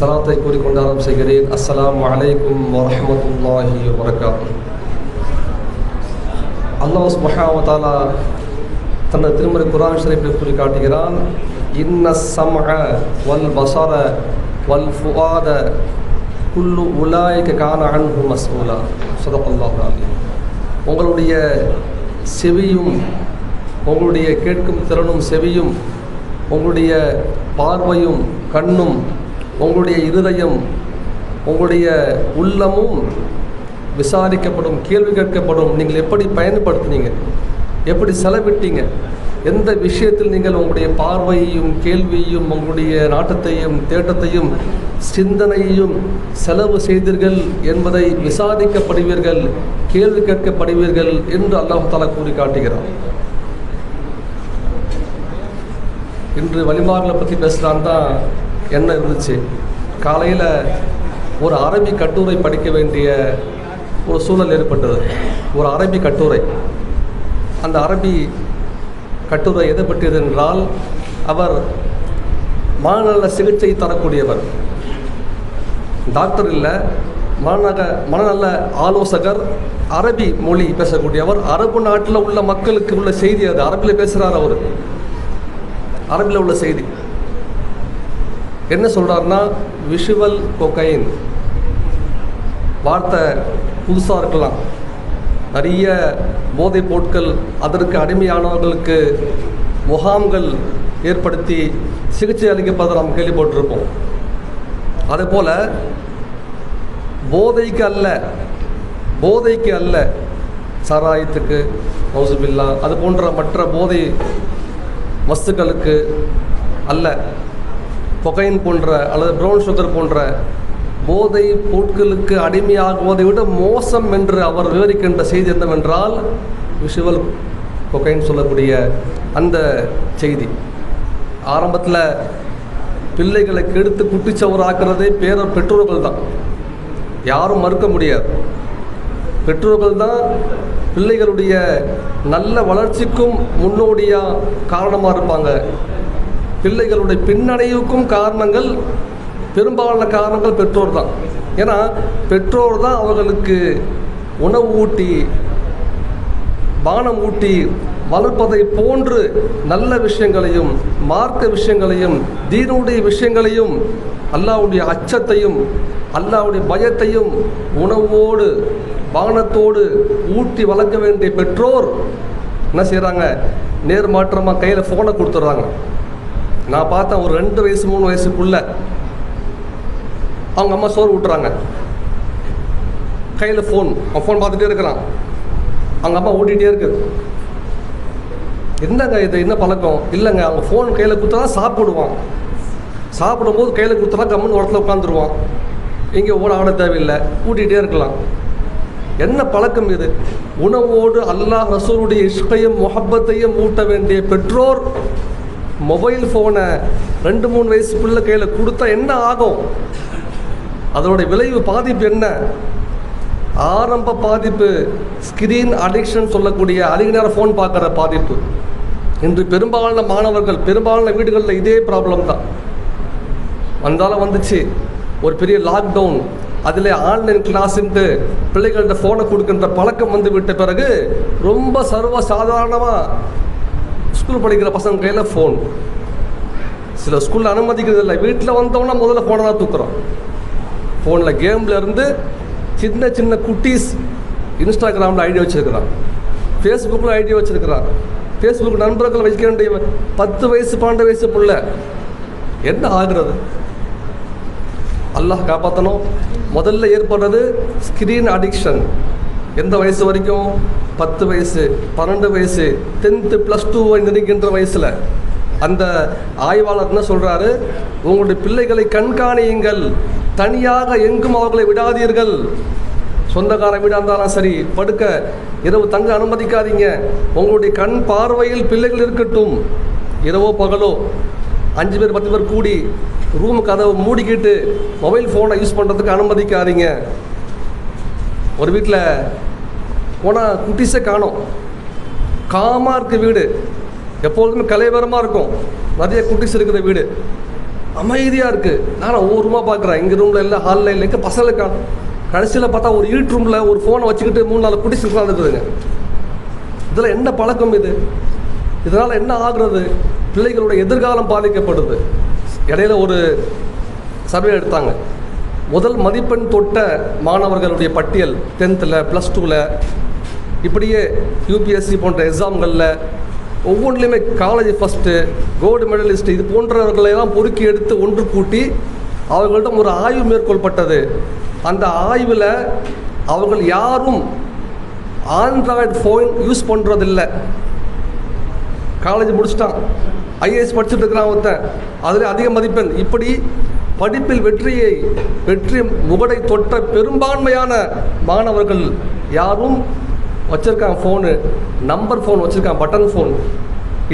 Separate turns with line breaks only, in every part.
சலாத்தை கூறிக்கொண்டு ஆரம்பம் செய்கிறேன். அஸ்ஸலாமு அலைக்கும் வரஹ்மத்துல்லாஹி வபரகாத்துஹு. அல்லாஹ் சுப்ஹானஹு வ தஆலா தனது திருமறை குர்ஆன் ஷரீஃபில் கூறி காட்டுகிறான், இன்னஸ் ஸம்அ வல் பஸர வல் ஃபுஆத குல்லு உலாயிக கான அன்ஹு மஸ்ஊலா. ஸதகல்லாஹுல் அலீம். உங்களுடைய செவியும் உங்களுடைய கேட்கும் திறனும் செவியும் உங்களுடைய பார்வையும் கண்ணும் உங்களுடைய இருதயம் உங்களுடைய உள்ளமும் விசாரிக்கப்படும், கேள்வி கேட்கப்படும். நீங்கள் எப்படி பயன்படுத்தினீங்க, எப்படி செலவிட்டீங்க, எந்த விஷயத்தில் நீங்கள் உங்களுடைய பார்வையையும் கேள்வியையும் உங்களுடைய நாட்டத்தையும் தேட்டத்தையும் சிந்தனையையும் செலவு செய்தீர்கள் என்பதை விசாரிக்கப்படுவீர்கள், கேள்வி கேட்கப்படுவீர்கள் என்று அல்லாஹ் தஆலா கூறி காட்டுகிறார். இன்று வழிமார்களை பற்றி பேசலான் தான் என்ன இருந்துச்சு. காலையில் ஒரு அரபி கட்டுரை படிக்க வேண்டிய ஒரு சூழல் ஏற்பட்டது. ஒரு அரபி கட்டுரை. அந்த அரபி கட்டுரை எதை பற்றியது என்றால், அவர் மனநல சிகிச்சை தரக்கூடியவர், டாக்டர் இல்லை, மனநல ஆலோசகர், அரபி மொழி பேசக்கூடியவர். அரபு நாட்டில் உள்ள மக்களுக்கு உள்ள செய்தி அது. அரபியில் பேசுகிறார் அவர். அரபியில் உள்ள செய்தி என்ன சொல்கிறாருன்னா, விஷுவல் கொக்கைன் வார்த்தை புதுசாக இருக்கலாம். நிறைய போதைப் பொருட்கள் அதற்கு அடிமையானவர்களுக்கு முகாம்கள் ஏற்படுத்தி சிகிச்சை அளிக்கப்படுவதை நாம் கேள்விப்பட்டிருப்போம். அதேபோல் போதைக்கு அல்ல சாராயத்துக்கு நௌசுபில்லா அது போன்ற மற்ற போதை வஸ்துக்களுக்கு அல்ல, கொகைன் போன்ற அல்லது ப்ரௌன் சுகர் போன்ற போதை பொருட்களுக்கு அடிமையாகுவதை விட மோசம் என்று அவர் விவரிக்கின்ற செய்தி என்னவென்றால், விஷுவல் கொகைன் சொல்லக்கூடிய அந்த செய்தி. ஆரம்பத்தில் பிள்ளைகளை கெடுத்து குட்டிச்சவராக்கிறதே பெற்றோர்கள் தான், யாரும் மறுக்க முடியாது. பெற்றோர்கள் தான் பிள்ளைகளுடைய நல்ல வளர்ச்சிக்கும் முன்னோடியாக காரணமாக இருப்பாங்க. பிள்ளைகளுடைய பின்னடைவுக்கும் பெரும்பாலான காரணங்கள் பெற்றோர் தான். ஏன்னா பெற்றோர் தான் அவர்களுக்கு உணவு ஊட்டி பானம் ஊட்டி வளர்ப்பதை போன்று நல்ல விஷயங்களையும் மார்க்க விஷயங்களையும் தீனுடைய விஷயங்களையும் அல்லாஹ்வுடைய அச்சத்தையும் அல்லாஹ்வுடைய பயத்தையும் உணவோடு பானத்தோடு ஊட்டி வளர்க்க வேண்டிய பெற்றோர் என்ன செய்கிறாங்க, நேர்மாற்றமாக கையில் ஃபோனை கொடுத்துட்றாங்க. நான் பார்த்தேன், ஒரு 2 வயசு 3 வயசுக்குள்ள அவங்க அம்மா சோறு ஊட்டுறாங்க, கையில் ஃபோன் பார்த்துட்டே இருக்கிறான், அவங்க அம்மா ஊட்டிகிட்டே இருக்குது. என்னங்க இது, என்ன பழக்கம்? இல்லைங்க, அவங்க ஃபோன் கையில் கொடுத்தா தான் சாப்பிடுவான், சாப்பிடும்போது கையில் கொடுத்தா கம்முன்னு இடத்துல உட்காந்துருவான், இங்கே ஆட தேவையில்லை, ஊட்டிகிட்டே இருக்கலாம். என்ன பழக்கம் இது? உணவோடு அல்லாஹ் ரசூலுடைய இஷ்கையும் முஹப்பத்தையும் ஊட்ட வேண்டிய பெற்றோர் மொபைல் ஃபோனை 2-3 வயசுக்குள்ள கையில் கொடுத்தா என்ன ஆகும்? அதோட விளைவு பாதிப்பு என்ன? ஆரம்ப பாதிப்பு ஸ்கிரீன் அடிக்ஷன் சொல்லக்கூடிய அதிக நேரம் ஃபோன் பார்க்குற பாதிப்பு. இன்று பெரும்பாலான மாணவர்கள் பெரும்பாலான வீடுகளில் இதே ப்ராப்ளம் தான். வந்தாலும் வந்துச்சு ஒரு பெரிய லாக்டவுன், அதில் ஆன்லைன் கிளாஸுன்ட்டு பிள்ளைகள்கிட்ட ஃபோனை கொடுக்கின்ற பழக்கம் வந்து விட்ட பிறகு ரொம்ப சர்வ சாதாரணமாக ஸ்கூல் படிக்கிற பசங்க கையில் ஃபோன். சில ஸ்கூலில் அனுமதிக்கிறது இல்லை, வீட்டில் வந்தோம்னா முதல்ல ஃபோனை தான் தூக்குறோம். ஃபோனில் கேமில் இருந்து சின்ன சின்ன குட்டீஸ் இன்ஸ்டாகிராமில் ஐடி வச்சுருக்கிறான், ஃபேஸ்புக்கில் ஐடி வச்சுருக்கிறான். ஃபேஸ்புக் நண்பர்கள் வைக்க வேண்டிய 10 வயசு 12 வயசு புள்ள என்ன ஆகிறது? அல்லாஹ் காப்பாற்றணும். முதல்ல ஏற்படுறது ஸ்கிரீன் அடிக்ஷன். எந்த வயசு வரைக்கும்? 10 வயசு 12 வயசு 10th +2 நெருங்கின்ற வயசில். அந்த ஆய்வாளர் என்ன சொல்கிறாரு, உங்களுடைய பிள்ளைகளை கண்காணியுங்கள், தனியாக எங்கும் அவர்களை விடாதீர்கள். சொந்தக்கார வீடாக இருந்தாலும் சரி, படுக்க இரவு தங்க அனுமதிக்காதீங்க. உங்களுடைய கண் பார்வையில் பிள்ளைகள் இருக்கட்டும். இரவோ பகலோ 5 பேர் 10 பேர் கூடி ரூமு கதவை மூடிக்கிட்டு மொபைல் ஃபோனை யூஸ் பண்ணுறதுக்கு அனுமதிக்காதீங்க. ஒரு வீட்டில் போனால் குட்டிஸை காணோம், காமாக இருக்குது வீடு, எப்பொழுதுமே கலைவரமாக இருக்கும், நிறைய குட்டிஸ் இருக்கிற வீடு. அமைதியாக இருக்குது. நான் ஒவ்வொரு ரூமாக பார்க்குறேன், எங்கள் ரூமில் இல்லை, ஹாலில் இல்லை, எங்கே பசங்களுக்கு காணும். கடைசியில் பார்த்தா ஒரு ஈட் ரூமில் ஒரு ஃபோனை வச்சுக்கிட்டு 3-4 குடிச்சு உட்காந்துருக்குதுங்க. இதில் என்ன பழக்கம் இது? இதனால் என்ன ஆகுறது? பிள்ளைகளோட எதிர்காலம் பாதிக்கப்படுது. இடையில ஒரு சர்வே எடுத்தாங்க. முதல் மதிப்பெண் தொட்ட மாணவர்களுடைய பட்டியல் 10th, +2, இப்படியே யூபிஎஸ்சி போன்ற எக்ஸாம்களில் ஒவ்வொன்றிலையுமே காலேஜ் ஃபஸ்ட்டு, கோல்டு மெடலிஸ்ட்டு, இது போன்றவர்களெல்லாம் பொறுக்கி எடுத்து ஒன்று கூட்டி அவர்களிடம் ஒரு ஆய்வு மேற்கொள்ளப்பட்டது. அந்த ஆய்வில் அவர்கள் யாரும் ஆண்ட்ராய்டு ஃபோன் யூஸ் பண்ணுறதில்லை. காலேஜ் முடிச்சுட்டான், ஐஏஎஸ் படிச்சுட்டு இருக்கிறான் ஒருத்தன், அதில் அதிக மதிப்பெண். இப்படி படிப்பில் வெற்றி முகடை தொட்ட பெரும்பான்மையான மாணவர்கள் யாரும் வச்சுருக்கான் ஃபோனு, நம்பர் ஃபோன் வச்சுருக்கான், பட்டன் ஃபோன்.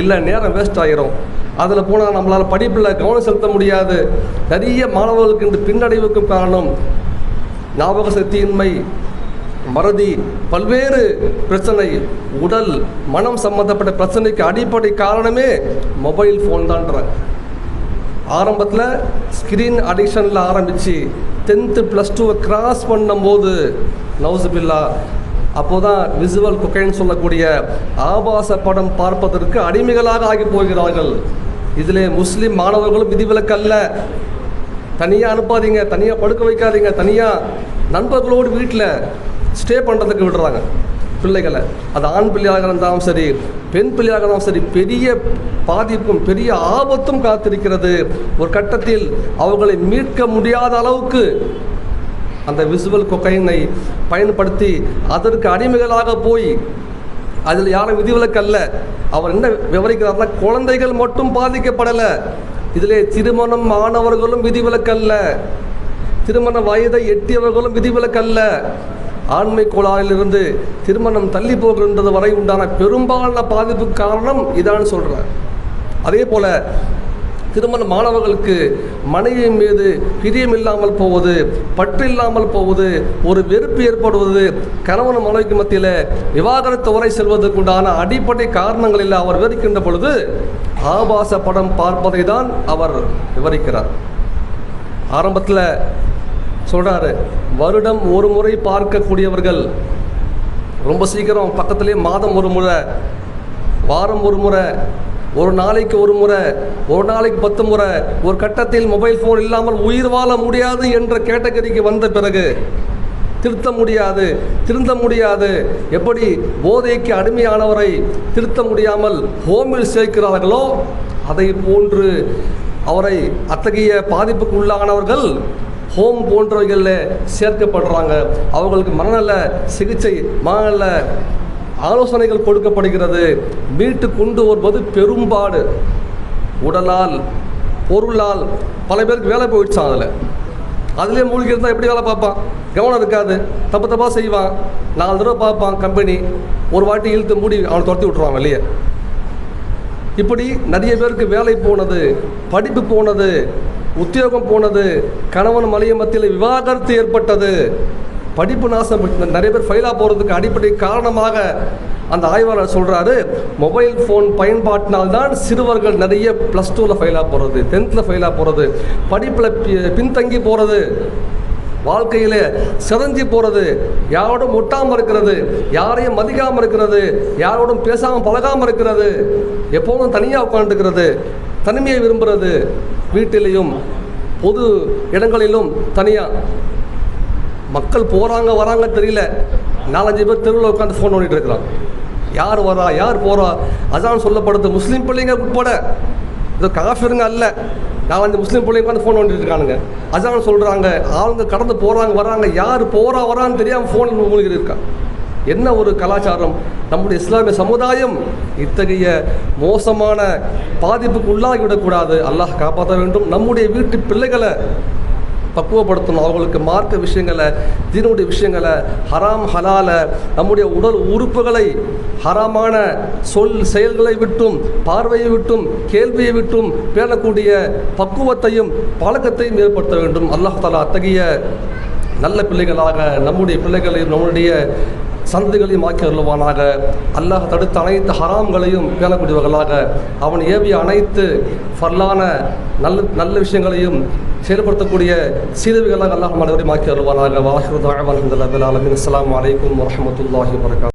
இல்லை, நேரம் வேஸ்ட் ஆகிரும், அதில் போனால் நம்மளால் படிப்பில் கவனம் செலுத்த முடியாது. நிறைய மாணவர்களுக்கு இந்த பின்னடைவுக்கும் காரணம் ஞாபக சக்தியின்மை, மறதி, பல்வேறு பிரச்சனை, உடல் மனம் சம்பந்தப்பட்ட பிரச்சனைக்கு அடிப்படை காரணமே மொபைல் ஃபோன் தான்றாங்க. ஆரம்பத்தில் ஸ்க்ரீன் அடிக்ஷனில் ஆரம்பித்து 10th +2 கிராஸ் பண்ணும்போது நவுசுபில்லா அப்போ தான் விசுவல் கொக்கைன்னு சொல்லக்கூடிய ஆபாச படம் பார்ப்பதற்கு அடிமைகளாக ஆகி போகிறார்கள். இதில் முஸ்லீம் மாணவர்களும் விதிவிலக்கல்ல. தனியாக அனுப்பாதீங்க, தனியாக படுக்க வைக்காதீங்க, தனியாக நண்பர்களோடு வீட்டில் ஸ்டே பண்ணுறதுக்கு விடுறாங்க பிள்ளைகளை. அது ஆண் பிள்ளையாக இருந்தாலும் சரி, பெண் பிள்ளையாக இருந்தாலும் சரி, பெரிய பாதிப்பும் பெரிய ஆபத்தும் காத்திருக்கிறது. ஒரு கட்டத்தில் அவர்களை மீட்க முடியாத அளவுக்கு அந்த விசுவல் கொக்கைனை பயன்படுத்தி அதற்கு அடிமைகளாக போய், அதில் யாரும் விதிவிலக்கல்ல. அவர் என்ன விவரிக்கிறார்னா, குழந்தைகள் மட்டும் பாதிக்கப்படலை, இதிலே திருமணம் ஆனவர்களும் விதிவிலக்கல்ல, திருமண வயதை எட்டியவர்களும் விதிவிலக்கல்ல. ஆண்மை கோளாறிலிருந்து திருமணம் தள்ளி போகின்றது வரை உண்டான பெரும்பாலான பாதிப்புக்கு காரணம் இதான்னு சொல்கிறார். அதே போல் திருமண மாணவர்களுக்கு மனைவி மீது பிரியம் இல்லாமல் போவது, பற்றில்லாமல் போவது, ஒரு வெறுப்பு ஏற்படுவது, கணவன் மனைவிக்கு மத்தியில் விவாகரத்து வரை செல்வதற்குண்டான அடிப்படை காரணங்களில் அவர் விவரிக்கின்ற பொழுது ஆபாச படம் பார்ப்பதை தான் அவர் விவரிக்கிறார். ஆரம்பத்தில் சொல்கிறாரு, வருடம் ஒரு முறை பார்க்கக்கூடியவர்கள் ரொம்ப சீக்கிரம் பக்கத்துலேயே மாதம் ஒரு முறை, வாரம் ஒரு முறை, ஒரு நாளைக்கு ஒரு முறை, ஒரு நாளைக்கு 10 முறை, ஒரு கட்டத்தில் மொபைல் ஃபோன் இல்லாமல் உயிர் வாழ முடியாது என்ற கேட்டகரிக்கு வந்த பிறகு திருத்த முடியாது. எப்படி போதைக்கு அடிமையானவரை திருத்த முடியாமல் ஹோமில் சேர்க்கிறார்களோ அதை போன்று அவரை அத்தகைய பாதிப்புக்கு உள்ளானவர்கள் ஹோம் போன்றவைகளில் சேர்க்கப்படுறாங்க. அவர்களுக்கு மனநல சிகிச்சை, மனநல ஆலோசனைகள் கொடுக்கப்படுகிறது. மீட்டு கொண்டு வருவது பெரும்பாடு. உடலால் பொருளால் பல பேருக்கு வேலை போயிடுச்சான். அதிலே மூழ்கி இருந்தால் எப்படி வேலை பார்ப்பான்? கவனம் இருக்காது, தப்பாக செய்வான். 4 தடவை பார்ப்பான் கம்பெனி, ஒரு வாட்டி இழுத்து மூடி அவனை துரத்தி விட்டுருவான் வெளியே. இப்படி நிறைய பேருக்கு வேலை போனது, படிப்பு போனது, உத்தியோகம் போனது, கணவன் மனைவி மத்தியில் விவாகரத்து ஏற்பட்டது, படிப்பு நாசம். நிறைய பேர் ஃபெயிலாக போகிறதுக்கு அடிப்படை காரணமாக அந்த ஆய்வாளர் சொல்கிறாரு, மொபைல் ஃபோன் பயன்பாட்டினால்தான் சிறுவர்கள் நிறைய +2 ஃபெயிலாக போகிறது, 10th ஃபெயிலாக போகிறது, படிப்பில் பின்தங்கி போகிறது, வாழ்க்கையில் சிறஞ்சி போகிறது, யாரோடும் ஒட்டாமல் இருக்கிறது, யாரையும் மதிக்காமல் இருக்கிறது, யாரோடும் பேசாமல் பழகாமல் இருக்கிறது, எப்போதும் தனியாக உட்காந்துருக்கிறது, தனிமையை விரும்புகிறது, வீட்டிலையும் பொது இடங்களிலும் தனியாக. மக்கள் போகிறாங்க வராங்க தெரியல, 4-5 பேர் தெருவில் உட்காந்து ஃபோன் பண்ணிகிட்டு இருக்கிறான். யார் வரா யார் போகிறா அதான் சொல்லப்படுது. முஸ்லீம் பிள்ளைங்க உட்பட, இது காஃபிருங்க அல்ல, 4-5 முஸ்லீம் பிள்ளைங்க உட்காந்து ஃபோன் பண்ணிட்டு இருக்கானுங்க. அதான் சொல்கிறாங்க, அவங்க கடந்து போகிறாங்க வராங்க, யார் போகிறா வரான்னு தெரியாமல் ஃபோன் மூழ்கி இருக்கா. என்ன ஒரு கலாச்சாரம்! நம்முடைய இஸ்லாமிய சமுதாயம் இத்தகைய மோசமான பாதிப்புக்கு உள்ளாகிவிடக்கூடாது. அல்லாஹ் காப்பாற்ற வேண்டும். நம்முடைய வீட்டு பிள்ளைகளை பக்குவப்படுத்தணும். அவங்களுக்கு மார்க்க விஷயங்களை, தீனுடைய விஷயங்களை, ஹராம் ஹலாலை, நம்முடைய உடல் உறுப்புகளை ஹராமான செயல்களை விட்டும், பார்வையை விட்டும், கேள்வியை விட்டும் பேணக்கூடிய பக்குவத்தையும் பழக்கத்தையும் ஏற்படுத்த வேண்டும். அல்லாஹ் தஆலா அத்தகைய நல்ல பிள்ளைகளாக நம்முடைய பிள்ளைகளையும் நம்முடைய சந்ததிகளையும் ஆக்கி அருள்வானாக. அல்லாஹ் தடுத்த அனைத்து ஹராம்களையும் பேணக்கூடியவர்களாக, அவன் ஏவிய அனைத்து ஃபர்லான நல்ல விஷயங்களையும் செயல்படுத்தக்கூடிய சீதவிகளாக அல்லாஹ் அனைவரையும் ஆக்கி அருள்வானாக. வாஹிரு தஅவானா அல்ஹம்துலில்லாஹி ரப்பில் ஆலமீன். அஸ்ஸலாமு அலைக்கும் வரஹ்மத்துல்லாஹி வபரகாத்துஹு.